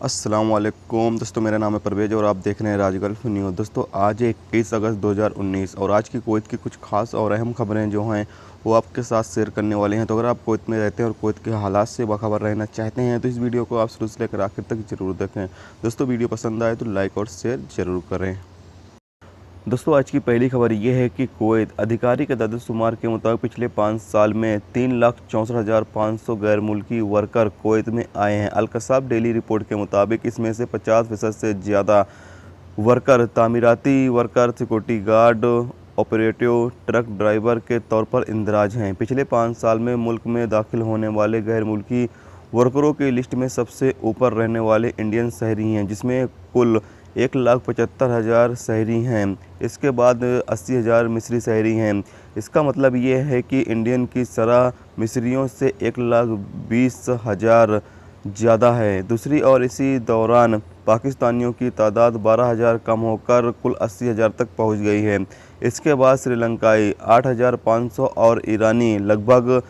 अस्सलाम वालेकुम दोस्तों, मेरा नाम है परवेज और आप देख रहे हैं राज गल्फ न्यूज़। दोस्तों आज 21 अगस्त 2019 और आज की कुवैत की कुछ खास और अहम खबरें जो हैं वो आपके साथ शेयर करने वाले हैं। तो अगर आप कुवैत में रहते हैं और कुवैत के हालात से बाखबर रहना चाहते हैं तो इस वीडियो को आप शुरू से लेकर आखिर तक ज़रूर देखें। दोस्तों वीडियो पसंद आए तो लाइक और शेयर ज़रूर करें। दोस्तों आज की पहली खबर ये है कि कुवैत आधिकारिक शुमार के मुताबिक पिछले 5 साल में 3,64,500 गैर मुल्की वर्कर कुवैत में आए हैं। अल-कसाब डेली रिपोर्ट के मुताबिक इसमें से 50% से ज़्यादा वर्कर तामीराती worker, security guard, operative, truck driver के तौर पर इंदराज हैं। पिछले 5 साल में मुल्क में दाखिल होने वाले गैर मुल्की वर्करों की लिस्ट में सबसे ऊपर रहने वाले इंडियन शहरी हैं, जिसमें कुल 1,75,000 शहरी हैं। इसके बाद 80,000 मिस्री शहरी हैं। इसका मतलब ये है कि इंडियन की शरह मिस्रियों से 1,20,000 ज़्यादा है। दूसरी ओर इसी दौरान पाकिस्तानियों की तादाद 12,000 कम होकर कुल 80,000 तक पहुंच गई है। इसके बाद श्रीलंकाई 8,500 और ईरानी लगभग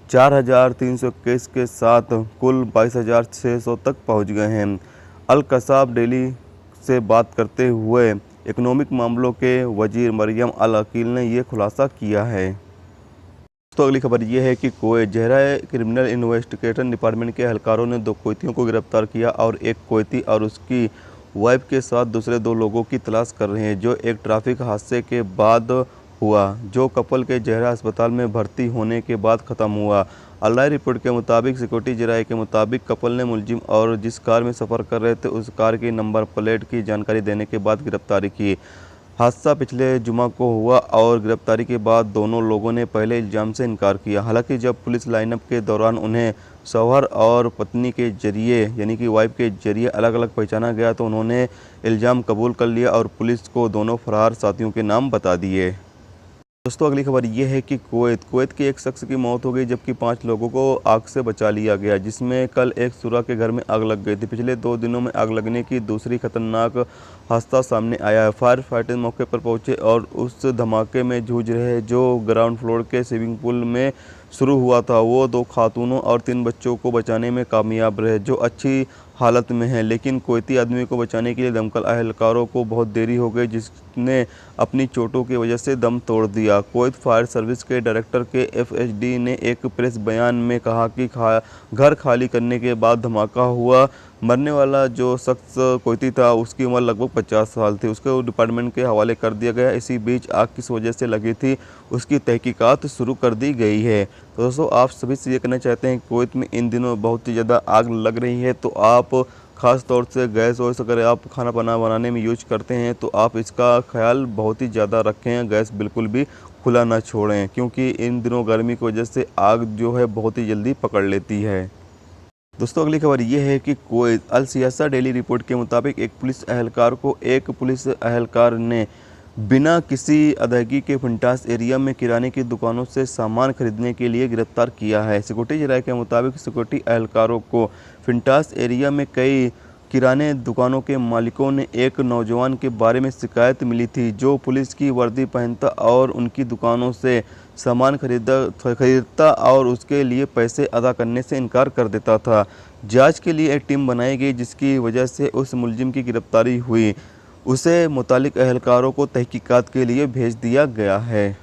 4,321 के साथ कुल 22,600 तक पहुंच गए हैं। अल-कसाब डेली से बात करते हुए इकोनॉमिक मामलों के वजीर मरियम अल-अकील ने यह खुलासा किया है। तो अगली खबर यह है कि कुवैत ज़हरा क्रिमिनल इन्वेस्टिगेशन डिपार्टमेंट के एहलकारों ने 2 कुवैतियों को गिरफ्तार किया और एक कुवैती और उसकी वाइफ के साथ दूसरे 2 लोगों की तलाश कर रहे हैं, जो एक ट्रैफिक हादसे के बाद हुआ, जो कपल के ज़हरा अस्पताल में भर्ती होने के बाद ख़त्म हुआ। अल्लाह रिपोर्ट के मुताबिक सिक्योरिटी जराये के मुताबिक कपल ने मुलजिम और जिस कार में सफ़र कर रहे थे उस कार की नंबर प्लेट की जानकारी देने के बाद गिरफ्तारी की। हादसा पिछले जुमा को हुआ और गिरफ्तारी के बाद दोनों लोगों ने पहले इल्ज़ाम से इनकार किया। हालांकि जब पुलिस लाइनअप के दौरान उन्हें शौहर और पत्नी के जरिए यानी कि वाइफ के जरिए अलग अलग पहचाना गया तो उन्होंने इल्ज़ाम कबूल कर लिया और पुलिस को दोनों फरार साथियों के नाम बता दिए। दोस्तों अगली खबर यह है कि कुवैत के एक शख्स की मौत हो गई जबकि 5 लोगों को आग से बचा लिया गया, जिसमें कल एक शुरा के घर में आग लग गई थी। पिछले 2 दिनों में आग लगने की दूसरी खतरनाक हादसा सामने आया है। फायर फाइटर मौके पर पहुंचे और उस धमाके में जूझ रहे जो ग्राउंड फ्लोर के स्विमिंग पूल में शुरू हुआ था, वो 2 खातूनों और 3 बच्चों को बचाने में कामयाब रहे, जो अच्छी हालत में हैं। लेकिन कुवैती आदमी को बचाने के लिए दमकल एहलकारों को बहुत देरी हो गई, जिसने अपनी चोटों की वजह से दम तोड़ दिया। कुवैत फायर सर्विस के डायरेक्टर के FHD ने एक प्रेस बयान में कहा कि घर खाली करने के बाद धमाका हुआ। मरने वाला जो शख्स कुवैती था उसकी उम्र लगभग 50 साल थी। उसको डिपार्टमेंट के हवाले कर दिया गया। इसी बीच आग किस वजह से लगी थी उसकी तहकीकात शुरू कर दी गई है। तो दोस्तों आप सभी से ये कहना चाहते हैं कुवैत में इन दिनों बहुत ही ज़्यादा आग लग रही है, तो आप ख़ास तौर से गैस वैस अगर आप खाना बनाने में यूज करते हैं तो आप इसका ख्याल बहुत ही ज़्यादा रखें। गैस बिल्कुल भी खुला ना छोड़ें, क्योंकि इन दिनों गर्मी की वजह से आग जो है बहुत ही जल्दी पकड़ लेती है। दोस्तों अगली खबर यह है कि कुवैत अल सियासा डेली रिपोर्ट के मुताबिक एक पुलिस एहलकार ने बिना किसी अदायगी के फिंटास एरिया में किराने की दुकानों से सामान खरीदने के लिए गिरफ्तार किया है। सिक्योरिटी जराये के मुताबिक सिक्योरिटी एहलकारों को फिंटास एरिया में कई किराने दुकानों के मालिकों ने एक नौजवान के बारे में शिकायत मिली थी, जो पुलिस की वर्दी पहनता और उनकी दुकानों से सामान खरीदता और उसके लिए पैसे अदा करने से इनकार कर देता था। जांच के लिए एक टीम बनाई गई, जिसकी वजह से उस मुलजिम की गिरफ्तारी हुई। उसे मुतालिक एहलकारों को तहकीकात के लिए भेज दिया गया है।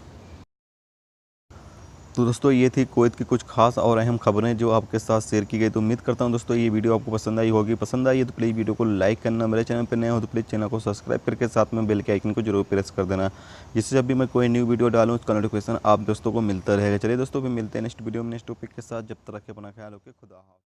तो दोस्तों ये थी कुवैत की कुछ खास और अहम खबरें जो आपके साथ शेयर की गई। तो उम्मीद करता हूं दोस्तों ये वीडियो आपको पसंद आई होगी। पसंद आई है तो प्लीज़ वीडियो को लाइक करना, मेरे चैनल पर नए हो तो प्लीज़ चैनल को सब्सक्राइब करके साथ में बेल के आइकन को जरूर प्रेस कर देना, जिससे जब भी मैं कोई न्यू वीडियो डालूँ उसका नोटिफिकेशन आप दोस्तों को मिलता रहेगा। चलिए दोस्तों फिर मिलते हैं नेक्स्ट वीडियो में नेक्स्ट टॉपिक के साथ। जब तक रखें अपना ख्याल, ओके, खुदा हाफ़िज़।